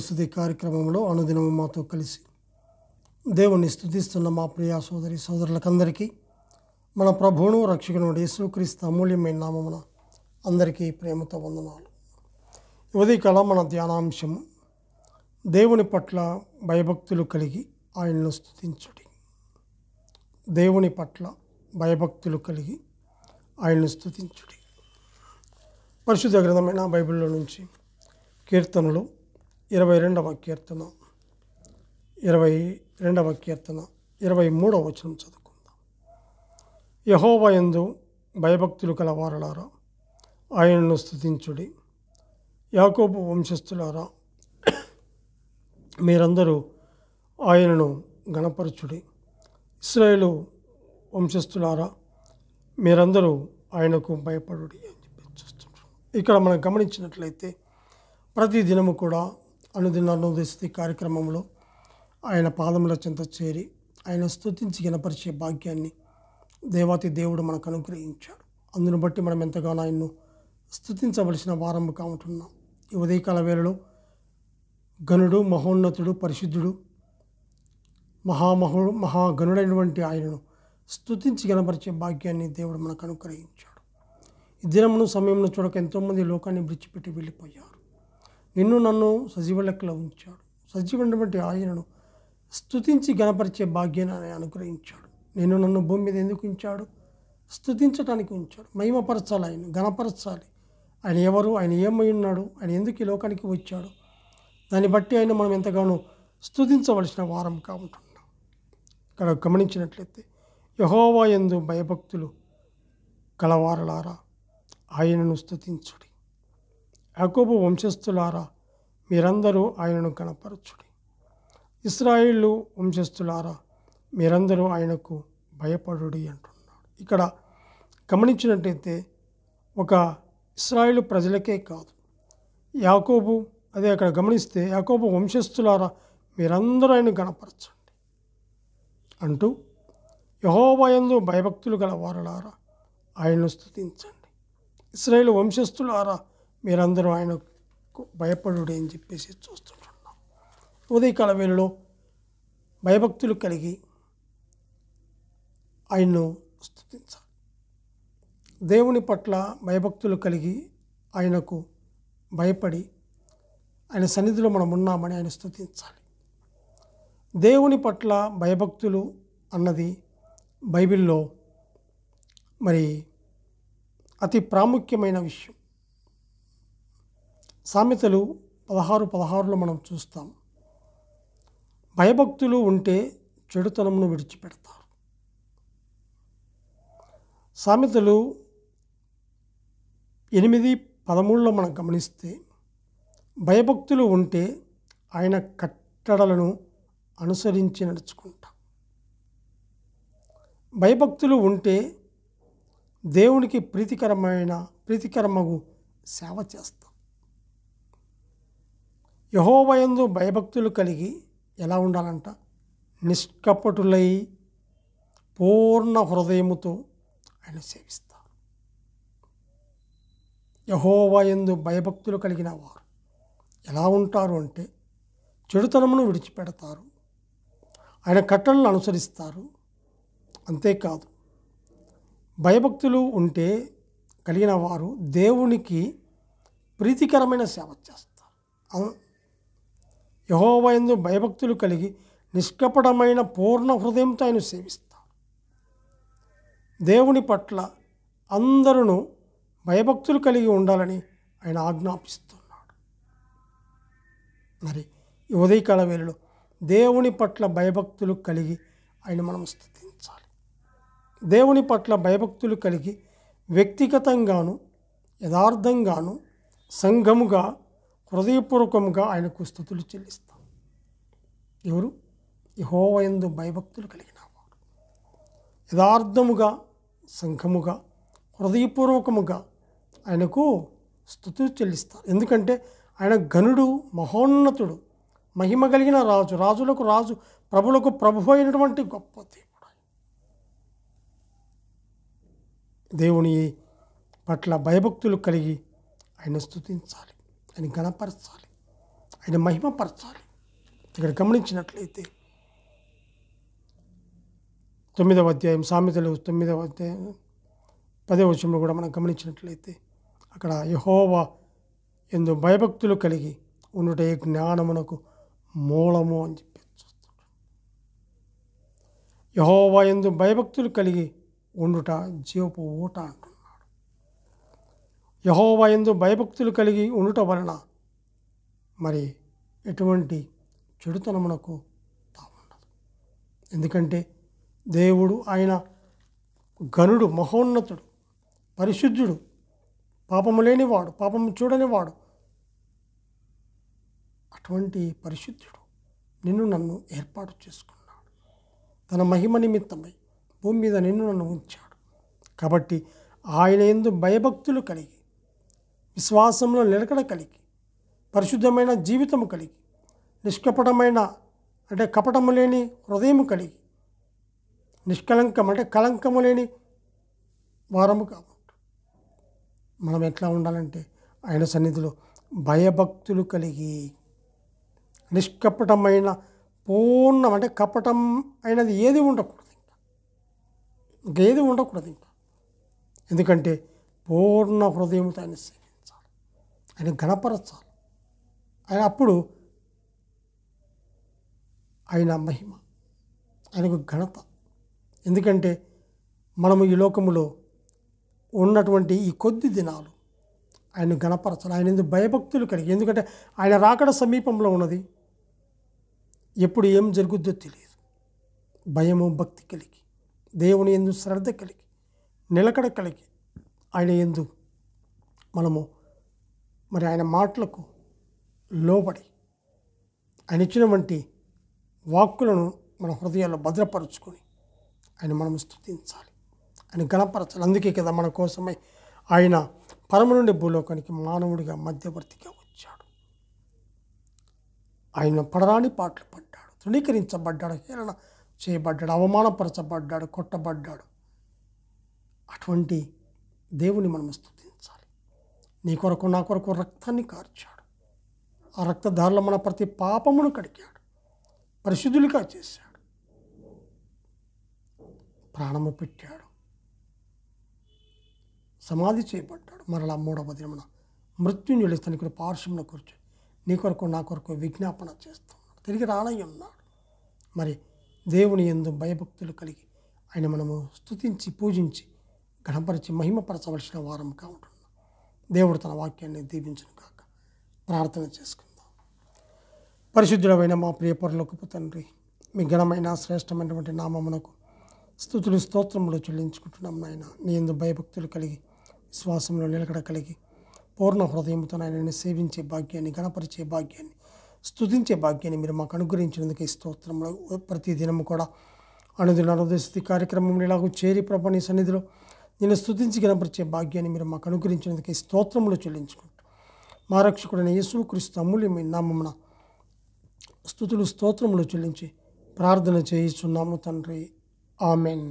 స్తుతి కార్యక్రమంలో అనుదినము మాతో కలిసి దేవుని స్తుతిస్తున్న మా ప్రియ సోదరి సోదరులకందరికీ మన ప్రభువును రక్షకును యేసుక్రీస్తు అమూల్యమైన నామమున అందరికీ ప్రేమతో వందనాలు. ఉదయకాలం మన ధ్యానాంశము దేవుని పట్ల భయభక్తులు కలిగి ఆయనను స్తుతించుడి. దేవుని పట్ల భయభక్తులు కలిగి ఆయనను స్తుతించుడి. పరిశుద్ధ గ్రంథమైన బైబిల్లో నుంచి కీర్తనలు 22వ కీర్తన 23వ వచనం చదువుకుందాం. యెహోవా యందు భయభక్తులు కలవారలారా ఆయనను స్తుతించుడి. యాకోబు వంశస్థులారా మీరందరూ ఆయనను గణపరచుడి. ఇశ్రాయేలు వంశస్థులారా మీరందరూ ఆయనకు భయపడుడి అని చెప్పి చూస్తుంటారు. ఇక్కడ మనం గమనించినట్లయితే ప్రతి దినము కూడా అనుదిన స్తుతి కార్యక్రమంలో ఆయన పాదముల చెంత చేరి ఆయన స్తుతించి గణపరిచే భాగ్యాన్ని దేవాతి దేవుడు మనకు అనుగ్రహించాడు. అందును బట్టి మనం ఎంతగానో ఆయన్ను స్తుతించవలసిన వారముగా ఉంటున్నాం. ఈ ఉదయకాల వేళలో గనుడు, మహోన్నతుడు, పరిశుద్ధుడు, మహాగణుడైనటువంటి ఆయనను స్తుతించి గణపరిచే భాగ్యాన్ని దేవుడు మనకు అనుగ్రహించాడు. ఈ దినమును సమయంలో చూడక ఎంతోమంది లోకాన్ని విడిచిపెట్టి వెళ్ళిపోయారు. నిన్ను నన్ను సజీవ లెక్కలో ఉంచాడు. సజీవమైనటువంటి ఆయనను స్తుతించి గణపరిచే భాగ్యాన్ని ఆయన అనుగ్రహించాడు. నిన్ను నన్ను భూమి మీద ఎందుకు ఉంచాడు? స్తుతించడానికి ఉంచాడు. మహిమపరచాలి, ఆయన గణపరచాలి. ఆయన ఎవరు, ఆయన ఏమై ఉన్నాడు, ఆయన ఎందుకు ఈ లోకానికి వచ్చాడు, దాన్ని బట్టి ఆయన మనం ఎంతగానో స్తుతించవలసిన వారంగా ఉంటున్నాం. ఇక్కడ గమనించినట్లయితే యెహోవా యందు భయభక్తులు కలవారలారా ఆయనను స్తుతించుడి. యాకోబు వంశస్థులారా మీరందరూ ఆయనను గణపరచుడి. ఇశ్రాయేలు వంశస్థులారా మీరందరూ ఆయనకు భయపడుడి అంటున్నాడు. ఇక్కడ గమనించినట్టయితే ఒక ఇశ్రాయేలు ప్రజలకే కాదు, యాకోబు అక్కడ గమనిస్తే యాకోబు వంశస్థులారా మీరందరూ ఆయన గణపరచండి అంటూ యెహోవా యందు భయభక్తులు గల వారలారా ఆయనను స్తుతించండి. ఇశ్రాయేలు వంశస్థులారా మీరందరూ ఆయనకు భయపడుడి అని చెప్పేసి చూస్తుంటున్నాం. ఉదయకాల వేళలో భయభక్తులు కలిగి ఆయన్ను స్తుతించాలి. దేవుని పట్ల భయభక్తులు కలిగి ఆయనకు భయపడి ఆయన సన్నిధిలో మనం ఉన్నామని ఆయన స్తుతించాలి. దేవుని పట్ల భయభక్తులు అన్నది బైబిల్లో మరి అతి ప్రాముఖ్యమైన విషయం. సామెతలు 16:16లో మనం చూస్తాం, భయభక్తులు ఉంటే చెడుతనమును విడిచిపెడతారు. సామెతలు 8:13లో మనం గమనిస్తే భయభక్తులు ఉంటే ఆయన కట్టడలను అనుసరించి నడుచుకుంటాం. భయభక్తులు ఉంటే దేవునికి ప్రీతికరమగు సేవ చేస్తాం. యెహోవా యందు భయభక్తులు కలిగి ఎలా ఉండాలంట? నిష్కపటులై పూర్ణ హృదయముతో ఆయన సేవిస్తారు. యెహోవా యందు భయభక్తులు కలిగిన వారు ఎలా ఉంటారు అంటే చెడుతనమును విడిచిపెడతారు, ఆయన కట్టలను అనుసరిస్తారు. అంతేకాదు, భయభక్తులు ఉంటే కలిగిన వారు దేవునికి ప్రీతికరమైన సేవ చేస్తారు. యెహోవా యందు భయభక్తులు కలిగి నిష్కపటమైన పూర్ణ హృదయంతో ఆయన సేవిస్తారు. దేవుని పట్ల అందరూ భయభక్తులు కలిగి ఉండాలని ఆయన ఆజ్ఞాపిస్తున్నాడు. మరి ఈ ఉదయకాల వేళలో దేవుని పట్ల భయభక్తులు కలిగి ఆయన మనం స్తుతించాలి. దేవుని పట్ల భయభక్తులు కలిగి వ్యక్తిగతంగాను యథార్థంగాను సంఘముగా హృదయపూర్వకంగా ఆయనకు స్తుతులు చెల్లిస్తాం. ఎవరు? యెహోవా యందు భయభక్తులు కలిగిన వారు యథార్థముగా సంఘముగా హృదయపూర్వకముగా ఆయనకు స్తుతులు చెల్లిస్తారు. ఎందుకంటే ఆయన ఘనుడు, మహోన్నతుడు, మహిమ కలిగిన రాజు, రాజులకు రాజు, ప్రభులకు ప్రభు అయినటువంటి గొప్ప దేవుడు. దేవుని పట్ల భయభక్తులు కలిగి ఆయన స్తుతించాలి, ఆయన గణపరచాలి, ఆయన మహిమపరచాలి. ఇక్కడ గమనించినట్లయితే 9వ అధ్యాయం సామెతలు 9వ అధ్యాయం 10వ వచనంలో కూడా మనం గమనించినట్లయితే అక్కడ యెహోవా యందు భయభక్తులు కలిగి ఉండుటే జ్ఞానమునకు మూలము అని చెప్పి చూస్తాడు. యెహోవా యందు భయభక్తులు కలిగి ఉండుట జీవపు ఊట అంటున్నాడు. యెహోవా యందు భయభక్తులు కలిగి ఉండుట వలన మరి ఎటువంటి చెడుతనమునకు తావుండదు. ఎందుకంటే దేవుడు ఆయన ఘనుడు, మహోన్నతుడు, పరిశుద్ధుడు, పాపము లేనివాడు, పాపము చూడనివాడు. అటువంటి పరిశుద్ధుడు నిన్ను నన్ను ఏర్పాటు చేసుకున్నాడు. తన మహిమ నిమిత్తమై భూమి మీద నిన్ను నన్ను ఉంచాడు. కాబట్టి ఆయన యందు భయభక్తులు కలిగి, విశ్వాసంలో నిలకడ కలిగి, పరిశుద్ధమైన జీవితము కలిగి, నిష్కపటమైన అంటే కపటము లేని హృదయము కలిగి, నిష్కలంకం అంటే కలంకము లేని వారము కాబట్టి మనం ఎట్లా ఉండాలంటే ఆయన సన్నిధిలో భయభక్తులు కలిగి, నిష్కపటమైన పూర్ణం అంటే కపటం అయినది ఏది ఉండకూడదు, ఇంకేది ఉండకూడదు ఇంకా. ఎందుకంటే పూర్ణ హృదయంతో ఆయన సేవించాలి, ఆయన ఘనపరచాలి. ఆయన అప్పుడు ఆయన మహిమ, ఆయనకు ఘనత. ఎందుకంటే మనము ఈ లోకములో ఉన్నటువంటి ఈ కొద్ది దినాలు ఆయన ఘనపరచాలి, ఆయన ఎందుకు భయభక్తులు కలిగి. ఎందుకంటే ఆయన రాకడ సమీపంలో ఉన్నది. ఎప్పుడు ఏం జరుగుద్దో తెలియదు. భయము భక్తి కలిగి, దేవుని యందు శ్రద్ధ కలిగి, నిలకడ కలిగి, ఆయన యందు మనము మరి ఆయన మాటలకు లోబడి ఆయన ఇచ్చినటువంటి వాక్కులను మన హృదయాల్లో భద్రపరుచుకొని ఆయన మనం స్తుతించాలి, ఆయన గణపరచాలి. అందుకే కదా మన కోసమై ఆయన పరమ నుండి భూలోకానికి మానవుడిగా మధ్యవర్తిగా వచ్చాడు. ఆయన పడరాని పాటలు పడ్డాడు, తృణీకరించబడ్డాడు, హేళన చేయబడ్డాడు, అవమానపరచబడ్డాడు, కొట్టబడ్డాడు. అటువంటి దేవుని మనం స్తుతించాలి. నీ కొరకు నా కొరకు రక్తాన్ని కార్చాడు. ఆ రక్తధారలో మన ప్రతి పాపమును కడిగాడు, పరిశుద్ధులుగా చేశాడు, ప్రాణము పెట్టాడు, సమాధి చేయబడ్డాడు. మరలా 3వ దినమున మృత్యుంజయుడు తనకు పార్శ్వమున కూర్చొని నీ కొరకు నా కొరకు విజ్ఞాపన చేస్తున్నాడు, తిరిగి రానై ఉన్నాడు. మరి దేవుని యందు భయభక్తులు కలిగి ఆయన మనము స్తుతించి పూజించి ఘనపరిచి మహిమపరచవలసిన వారముగా ఉంటున్నాం. దేవుడు తన వాక్యాన్ని దీవించును కాక. ప్రార్థన చేసుకుందాం. పరిశుద్ధుడమైన మా ప్రియ పరలోకపు తండ్రి, మీ ఘనమైన శ్రేష్టమైనటువంటి నామమునకు స్తుతులు స్తోత్రములు చెల్లించుకుంటున్నాం నాయన. నీ యందు భయభక్తులు కలిగి, విశ్వాసంలో నిలకడ కలిగి, పూర్ణ హృదయంతో నాయనని సేవించే భాగ్యాన్ని, గణపరిచే భాగ్యాన్ని, స్తుతించే భాగ్యాన్ని మీరు మాకు అనుగ్రహించినందుకు ఈ స్తోత్రములు. ప్రతి దినము కూడా అనుదిన హృదయస్థుతి కార్యక్రమంలో ఇలాగూ చేరి ప్రభు నీ సన్నిధిలో నేను స్తుతించి గణపరిచే భాగ్యాన్ని మీరు మాకు అనుగ్రహించినందుకు ఈ స్తోత్రములు చెల్లించుకుంటూ మా రక్షకుడైన యేసుక్రీస్తు అమూల్యమైన నామమున స్తుతులు స్తోత్రములు చెల్లించి ప్రార్థన చేయిస్తున్నాము తండ్రి. ఆమెన్.